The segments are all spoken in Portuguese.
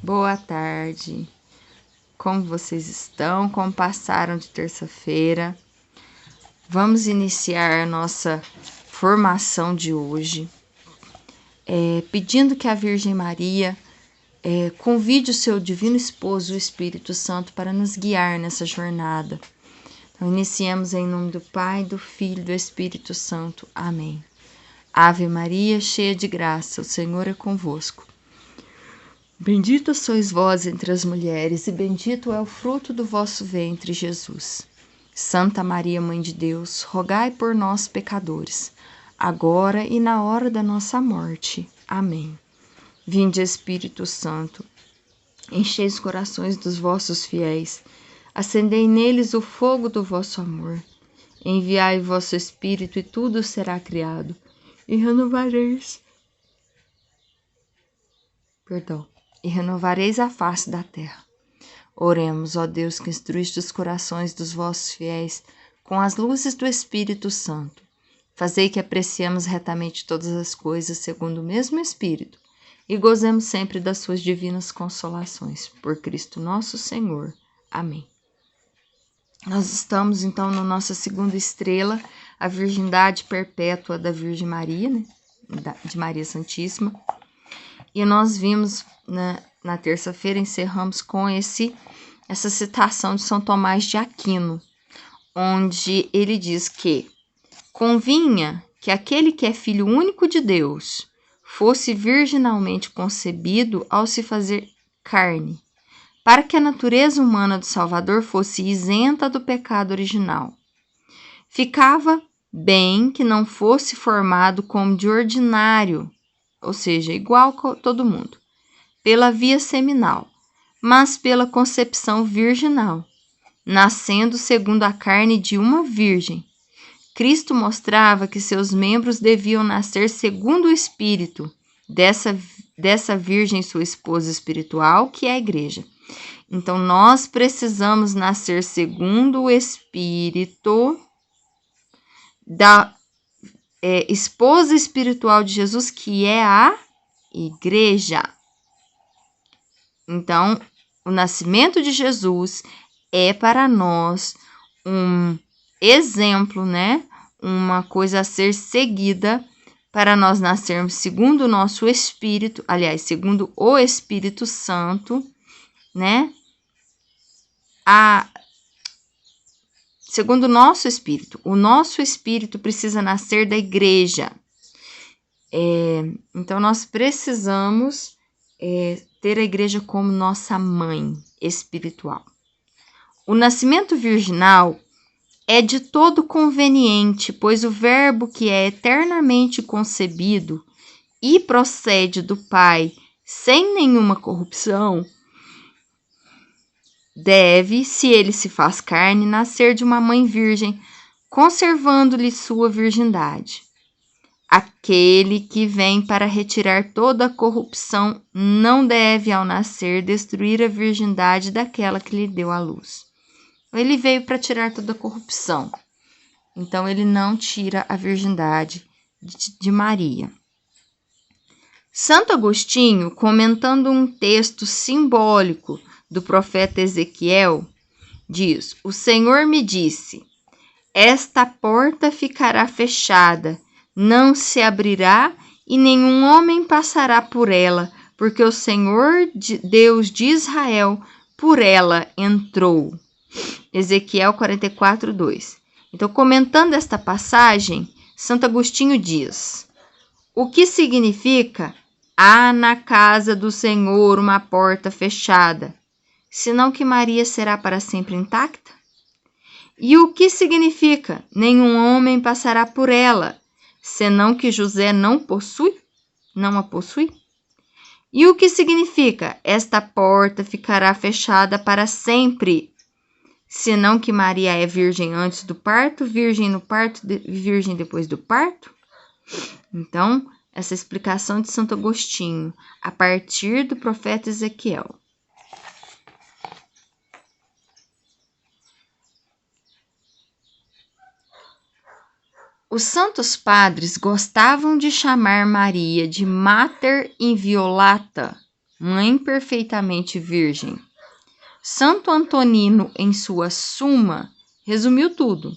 Boa tarde. Como vocês estão? Como passaram de terça-feira? Vamos iniciar a nossa formação de hoje, pedindo que a Virgem Maria convide o seu divino esposo, o Espírito Santo, para nos guiar nessa jornada. Então, iniciemos em nome do Pai, do Filho e do Espírito Santo. Amém. Ave Maria, cheia de graça, o Senhor é convosco. Bendita sois vós entre as mulheres, e bendito é o fruto do vosso ventre, Jesus. Santa Maria, Mãe de Deus, rogai por nós, pecadores, agora e na hora da nossa morte. Amém. Vinde, Espírito Santo, enchei os corações dos vossos fiéis, acendei neles o fogo do vosso amor. Enviai o vosso Espírito, e tudo será criado, e renovareis a face da terra. Oremos, ó Deus, que instruíste os corações dos vossos fiéis com as luzes do Espírito Santo. Fazei que apreciemos retamente todas as coisas segundo o mesmo Espírito e gozemos sempre das suas divinas consolações. Por Cristo nosso Senhor. Amém. Nós estamos, então, na nossa segunda estrela, a Virgindade Perpétua da Virgem Maria, né? De Maria Santíssima. E nós vimos, na terça-feira, encerramos com essa citação de São Tomás de Aquino, onde ele diz que convinha que aquele que é filho único de Deus fosse virginalmente concebido ao se fazer carne, para que a natureza humana do Salvador fosse isenta do pecado original. Ficava bem que não fosse formado como de ordinário, ou seja, igual a todo mundo, pela via seminal, mas pela concepção virginal, nascendo segundo a carne de uma virgem. Cristo mostrava que seus membros deviam nascer segundo o Espírito dessa virgem, sua esposa espiritual, que é a Igreja. Então, nós precisamos nascer segundo o Espírito da esposa espiritual de Jesus, que é a Igreja. Então, o nascimento de Jesus é para nós um exemplo, né? Uma coisa a ser seguida para nós nascermos segundo o nosso Espírito, aliás, segundo o Espírito Santo, né? Segundo o nosso Espírito. O nosso Espírito precisa nascer da Igreja. Então, nós precisamos ter a Igreja como nossa mãe espiritual. O nascimento virginal é de todo conveniente, pois o Verbo que é eternamente concebido e procede do Pai sem nenhuma corrupção, deve, se ele se faz carne, nascer de uma mãe virgem, conservando-lhe sua virgindade. Aquele que vem para retirar toda a corrupção não deve, ao nascer, destruir a virgindade daquela que lhe deu a luz. Ele veio para tirar toda a corrupção. Então, ele não tira a virgindade de Maria. Santo Agostinho, comentando um texto simbólico do profeta Ezequiel, diz: o Senhor me disse, esta porta ficará fechada, não se abrirá e nenhum homem passará por ela, porque o Senhor Deus de Israel por ela entrou. Ezequiel 44, 2. Então, comentando esta passagem, Santo Agostinho diz: o que significa há na casa do Senhor uma porta fechada, senão que Maria será para sempre intacta? E o que significa nenhum homem passará por ela, senão que José não a possui? E o que significa esta porta ficará fechada para sempre, senão que Maria é virgem antes do parto, virgem no parto e virgem depois do parto? Então, essa explicação de Santo Agostinho, a partir do profeta Ezequiel. Os santos padres gostavam de chamar Maria de Mater Inviolata, mãe perfeitamente virgem. Santo Antonino, em sua Suma, resumiu tudo.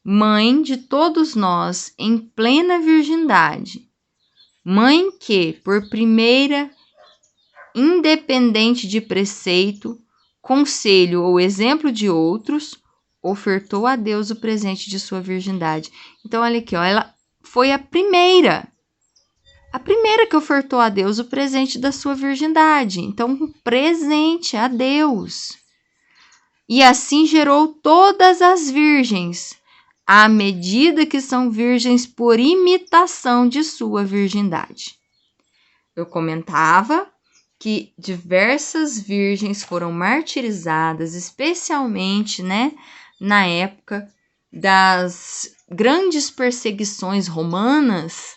Mãe de todos nós em plena virgindade. Mãe que, por primeira, independente de preceito, conselho ou exemplo de outros, ofertou a Deus o presente de sua virgindade. Então, olha aqui, ó, ela foi a primeira que ofertou a Deus o presente da sua virgindade. Então, um presente a Deus. E assim gerou todas as virgens, à medida que são virgens por imitação de sua virgindade. Eu comentava que diversas virgens foram martirizadas, especialmente, na época das grandes perseguições romanas,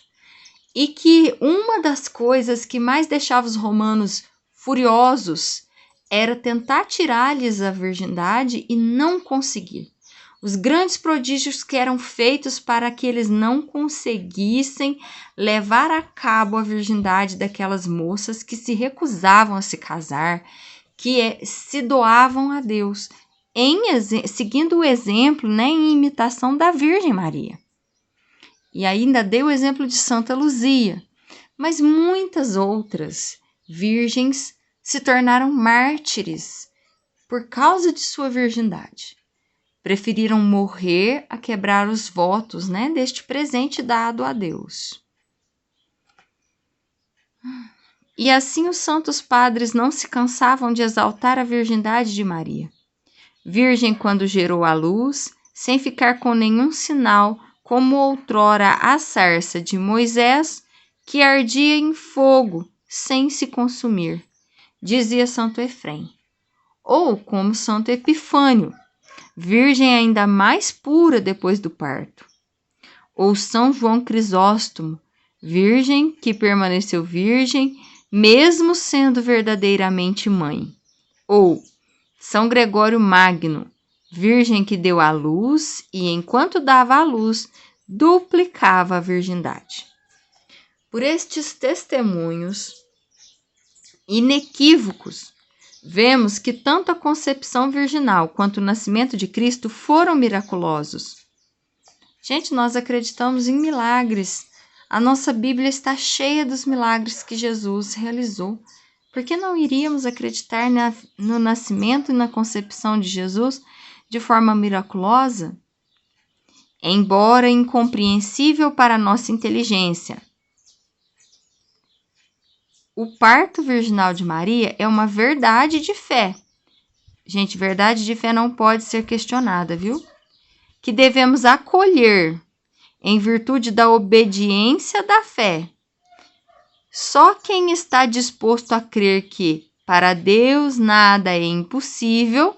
e que uma das coisas que mais deixava os romanos furiosos era tentar tirar-lhes a virgindade e não conseguir. Os grandes prodígios que eram feitos para que eles não conseguissem levar a cabo a virgindade daquelas moças que se recusavam a se casar, que se doavam a Deus, seguindo o exemplo, em imitação da Virgem Maria. E ainda deu o exemplo de Santa Luzia, mas muitas outras virgens se tornaram mártires por causa de sua virgindade. Preferiram morrer a quebrar os votos, deste presente dado a Deus. E assim os santos padres não se cansavam de exaltar a virgindade de Maria. Virgem quando gerou a luz, sem ficar com nenhum sinal, como outrora a sarça de Moisés, que ardia em fogo, sem se consumir, dizia Santo Efrem. Ou como Santo Epifânio, virgem ainda mais pura depois do parto. Ou São João Crisóstomo, virgem que permaneceu virgem, mesmo sendo verdadeiramente mãe. Ou São Gregório Magno, virgem que deu à luz e, enquanto dava à luz, duplicava a virgindade. Por estes testemunhos inequívocos, vemos que tanto a concepção virginal quanto o nascimento de Cristo foram miraculosos. Gente, nós acreditamos em milagres. A nossa Bíblia está cheia dos milagres que Jesus realizou. Por que não iríamos acreditar no nascimento e na concepção de Jesus de forma miraculosa? Embora incompreensível para a nossa inteligência, o parto virginal de Maria é uma verdade de fé. Gente, verdade de fé não pode ser questionada, viu? Que devemos acolher em virtude da obediência da fé. Só quem está disposto a crer que para Deus nada é impossível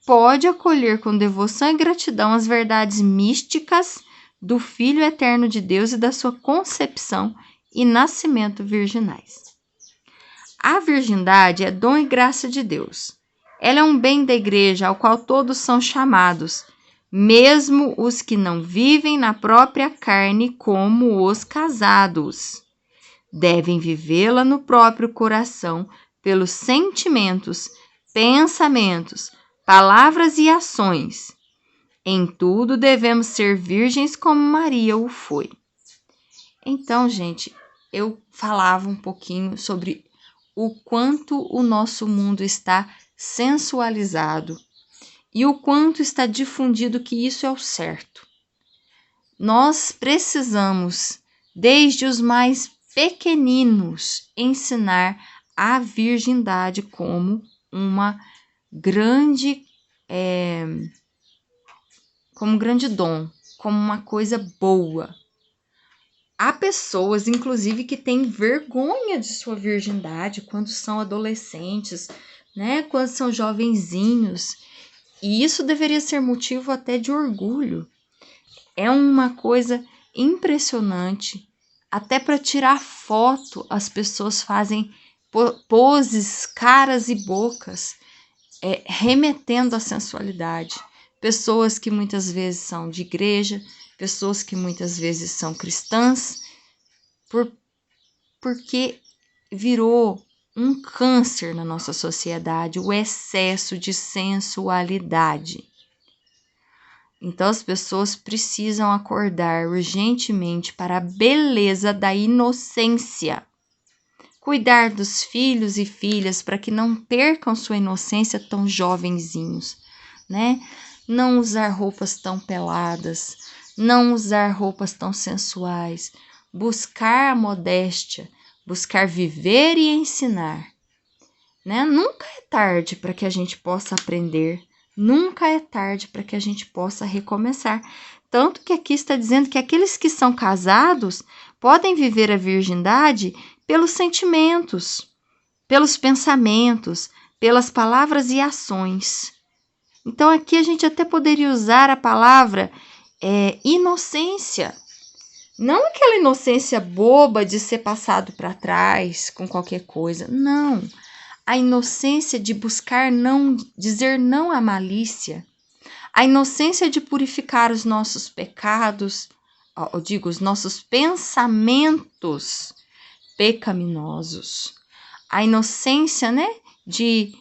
pode acolher com devoção e gratidão as verdades místicas do Filho eterno de Deus e da sua concepção e nascimento virginais. A virgindade é dom e graça de Deus. Ela é um bem da igreja ao qual todos são chamados, mesmo os que não vivem na própria carne como os casados. Devem vivê-la no próprio coração pelos sentimentos, pensamentos, palavras e ações. Em tudo devemos ser virgens como Maria o foi. Então, gente, eu falava um pouquinho sobre o quanto o nosso mundo está sensualizado e o quanto está difundido que isso é o certo. Nós precisamos, desde os mais pequeninos, ensinar a virgindade como uma grande dom, como uma coisa boa. Há pessoas, inclusive, que têm vergonha de sua virgindade quando são adolescentes, quando são jovenzinhos. E isso deveria ser motivo até de orgulho. É uma coisa impressionante. Até para tirar foto, as pessoas fazem poses, caras e bocas, remetendo à sensualidade. Pessoas que muitas vezes são de igreja, pessoas que muitas vezes são cristãs, porque virou um câncer na nossa sociedade, o excesso de sensualidade. Então as pessoas precisam acordar urgentemente para a beleza da inocência. Cuidar dos filhos e filhas para que não percam sua inocência tão jovenzinhos, né? Não usar roupas tão peladas, não usar roupas tão sensuais, buscar a modéstia, buscar viver e ensinar, né? Nunca é tarde para que a gente possa aprender, nunca é tarde para que a gente possa recomeçar. Tanto que aqui está dizendo que aqueles que são casados podem viver a virgindade pelos sentimentos, pelos pensamentos, pelas palavras e ações. Então aqui a gente até poderia usar a palavra inocência. Não aquela inocência boba de ser passado para trás com qualquer coisa. Não. A inocência de buscar não, dizer não à malícia. A inocência de purificar os nossos pecados, os nossos pensamentos pecaminosos. A inocência, né, de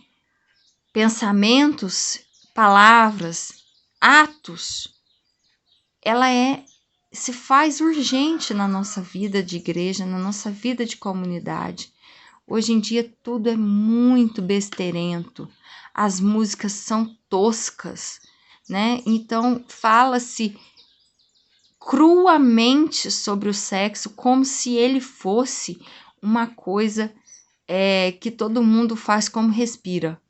pensamentos, palavras, atos, ela se faz urgente na nossa vida de igreja, na nossa vida de comunidade. Hoje em dia tudo é muito besteirento, as músicas são toscas, né? Então fala-se cruamente sobre o sexo como se ele fosse uma coisa que todo mundo faz como respira.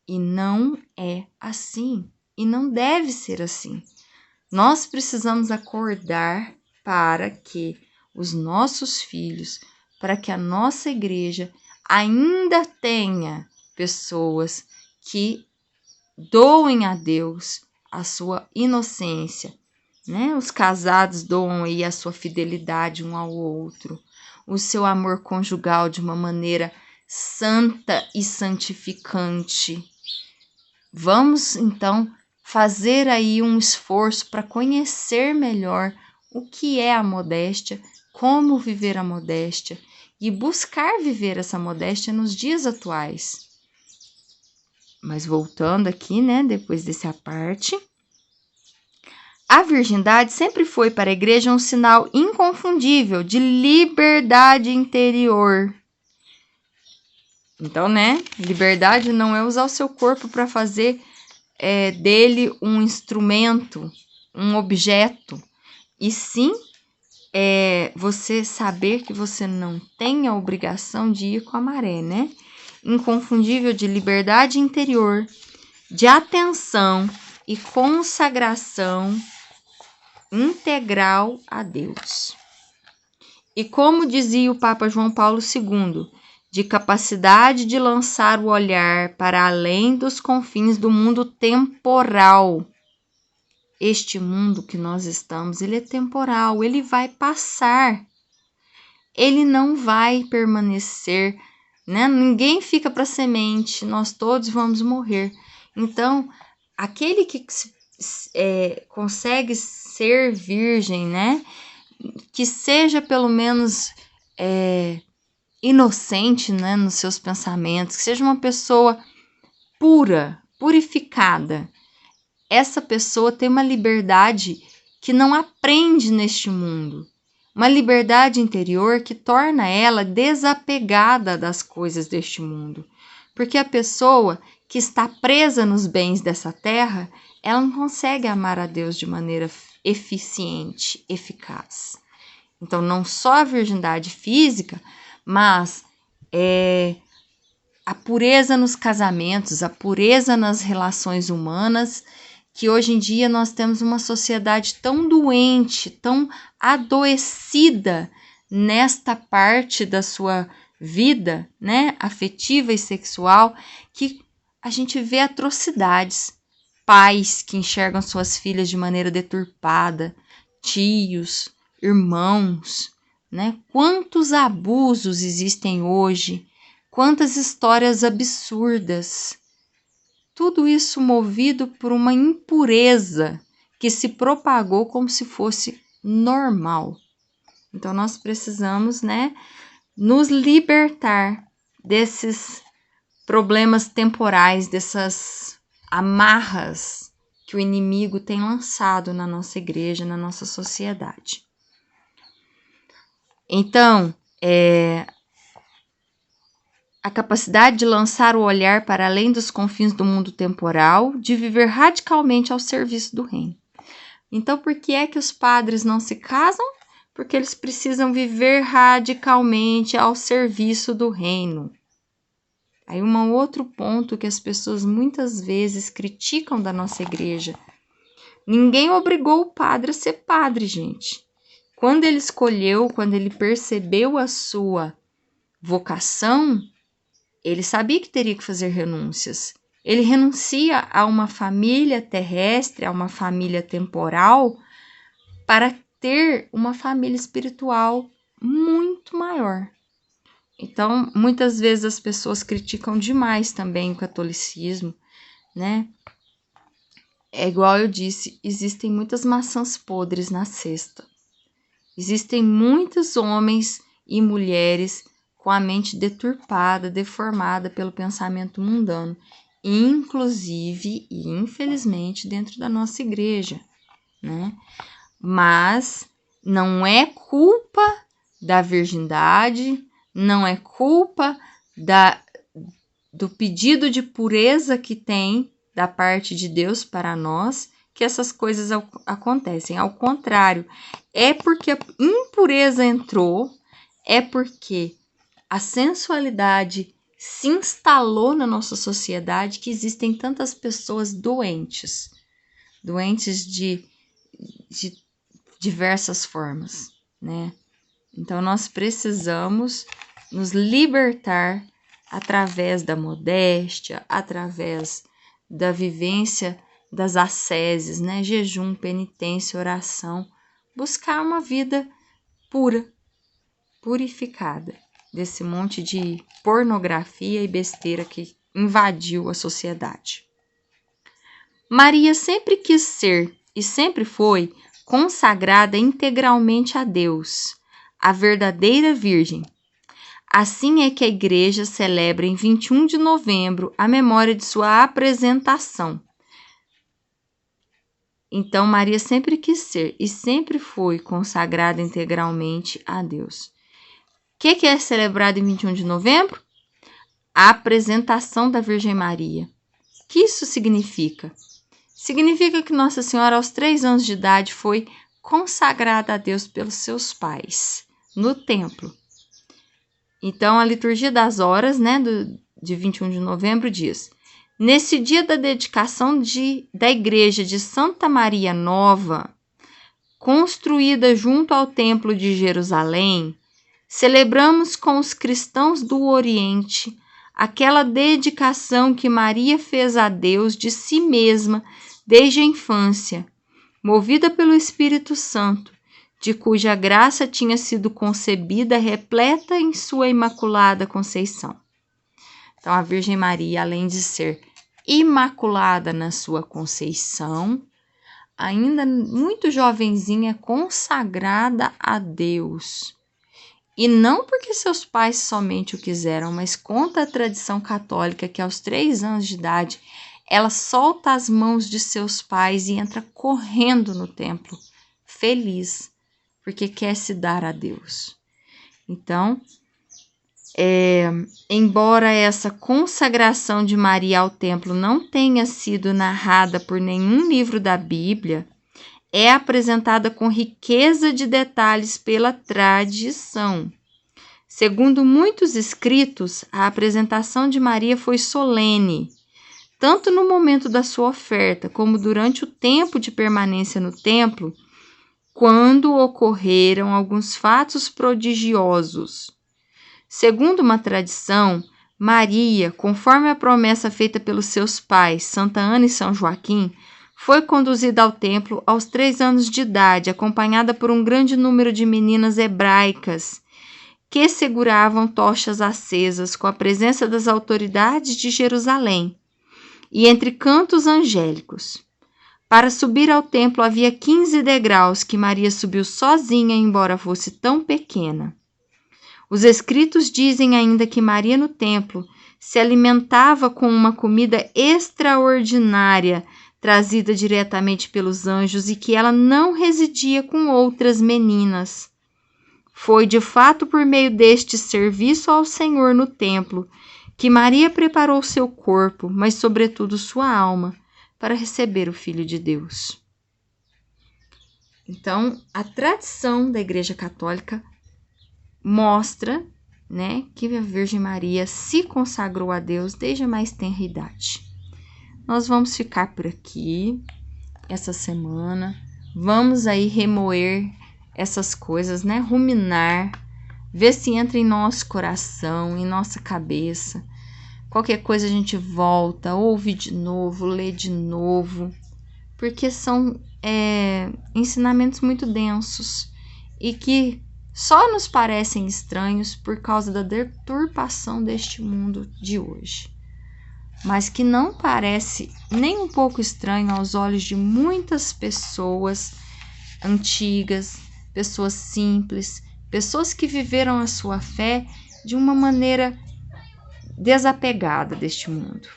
E não é assim, e não deve ser assim. Nós precisamos acordar para que os nossos filhos, para que a nossa igreja ainda tenha pessoas que doem a Deus a sua inocência, né? Os casados doam aí a sua fidelidade um ao outro, o seu amor conjugal de uma maneira santa e santificante. Vamos, então, fazer aí um esforço para conhecer melhor o que é a modéstia, como viver a modéstia e buscar viver essa modéstia nos dias atuais. Mas voltando aqui, né, depois dessa parte, a virgindade sempre foi para a igreja um sinal inconfundível de liberdade interior. Então, né, liberdade não é usar o seu corpo para fazer dele um instrumento, um objeto, e sim você saber que você não tem a obrigação de ir com a maré, né? Inconfundível de liberdade interior, de atenção e consagração integral a Deus. E como dizia o Papa João Paulo II, de capacidade de lançar o olhar para além dos confins do mundo temporal. Este mundo que nós estamos, ele é temporal, ele vai passar. Ele não vai permanecer, né? Ninguém fica para semente, nós todos vamos morrer. Então, aquele que consegue ser virgem, né? Que seja pelo menos inocente, né, nos seus pensamentos, que seja uma pessoa pura, purificada. Essa pessoa tem uma liberdade que não aprende neste mundo. Uma liberdade interior que torna ela desapegada das coisas deste mundo. Porque a pessoa que está presa nos bens dessa terra, ela não consegue amar a Deus de maneira eficiente, eficaz. Então, não só a virgindade física, mas a pureza nos casamentos, a pureza nas relações humanas, que hoje em dia nós temos uma sociedade tão doente, tão adoecida nesta parte da sua vida, né, afetiva e sexual, que a gente vê atrocidades, pais que enxergam suas filhas de maneira deturpada, tios, irmãos, né? Quantos abusos existem hoje, quantas histórias absurdas. Tudo isso movido por uma impureza que se propagou como se fosse normal. Então nós precisamos, né, nos libertar desses problemas temporais, dessas amarras que o inimigo tem lançado na nossa igreja, na nossa sociedade. Então, a capacidade de lançar o olhar para além dos confins do mundo temporal, de viver radicalmente ao serviço do reino. Então, por que é que os padres não se casam? Porque eles precisam viver radicalmente ao serviço do reino. Aí um outro ponto que as pessoas muitas vezes criticam da nossa igreja. Ninguém obrigou o padre a ser padre, gente. Quando ele escolheu, quando ele percebeu a sua vocação, ele sabia que teria que fazer renúncias. Ele renuncia a uma família terrestre, a uma família temporal, para ter uma família espiritual muito maior. Então, muitas vezes as pessoas criticam demais também o catolicismo, né? É igual eu disse, existem muitas maçãs podres na cesta. Existem muitos homens e mulheres com a mente deturpada, deformada pelo pensamento mundano, inclusive e infelizmente dentro da nossa igreja, né? Mas não é culpa da virgindade, não é culpa do pedido de pureza que tem da parte de Deus para nós que essas coisas acontecem. Ao contrário, é porque a impureza entrou, é porque a sensualidade se instalou na nossa sociedade que existem tantas pessoas doentes de diversas formas, né? Então, nós precisamos nos libertar através da modéstia, através da vivência das asceses, né? Jejum, penitência, oração, buscar uma vida pura, purificada desse monte de pornografia e besteira que invadiu a sociedade. Maria sempre quis ser e sempre foi consagrada integralmente a Deus, a verdadeira Virgem. Assim é que a Igreja celebra em 21 de novembro a memória de sua apresentação. Então, Maria sempre quis ser e sempre foi consagrada integralmente a Deus. O que é celebrado em 21 de novembro? A apresentação da Virgem Maria. O que isso significa? Significa que Nossa Senhora, aos 3 anos de idade, foi consagrada a Deus pelos seus pais, no templo. Então, a liturgia das horas, né, de 21 de novembro diz: nesse dia da dedicação da igreja de Santa Maria Nova, construída junto ao templo de Jerusalém, celebramos com os cristãos do Oriente aquela dedicação que Maria fez a Deus de si mesma desde a infância, movida pelo Espírito Santo, de cuja graça tinha sido concebida repleta em sua Imaculada Conceição. Então, a Virgem Maria, além de ser imaculada na sua conceição, ainda muito jovenzinha, consagrada a Deus. E não porque seus pais somente o quiseram, mas conta a tradição católica que aos 3 anos de idade ela solta as mãos de seus pais e entra correndo no templo, feliz, porque quer se dar a Deus. Então, embora essa consagração de Maria ao templo não tenha sido narrada por nenhum livro da Bíblia, é apresentada com riqueza de detalhes pela tradição. Segundo muitos escritos, a apresentação de Maria foi solene, tanto no momento da sua oferta, como durante o tempo de permanência no templo, quando ocorreram alguns fatos prodigiosos. Segundo uma tradição, Maria, conforme a promessa feita pelos seus pais, Santa Ana e São Joaquim, foi conduzida ao templo aos 3 anos de idade, acompanhada por um grande número de meninas hebraicas que seguravam tochas acesas com a presença das autoridades de Jerusalém e entre cantos angélicos. Para subir ao templo havia 15 degraus que Maria subiu sozinha, embora fosse tão pequena. Os escritos dizem ainda que Maria no templo se alimentava com uma comida extraordinária trazida diretamente pelos anjos e que ela não residia com outras meninas. Foi de fato por meio deste serviço ao Senhor no templo que Maria preparou seu corpo, mas sobretudo sua alma, para receber o Filho de Deus. Então, a tradição da Igreja Católica mostra, né, que a Virgem Maria se consagrou a Deus desde a mais tenra idade. Nós vamos ficar por aqui essa semana. Vamos aí remoer essas coisas, né? Ruminar, ver se entra em nosso coração, em nossa cabeça. Qualquer coisa a gente volta, ouve de novo, lê de novo, porque são ensinamentos muito densos e que só nos parecem estranhos por causa da deturpação deste mundo de hoje, mas que não parece nem um pouco estranho aos olhos de muitas pessoas antigas, pessoas simples, pessoas que viveram a sua fé de uma maneira desapegada deste mundo.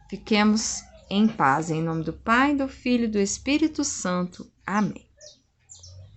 Fiquemos em paz, em nome do Pai, do Filho e do Espírito Santo. Amém.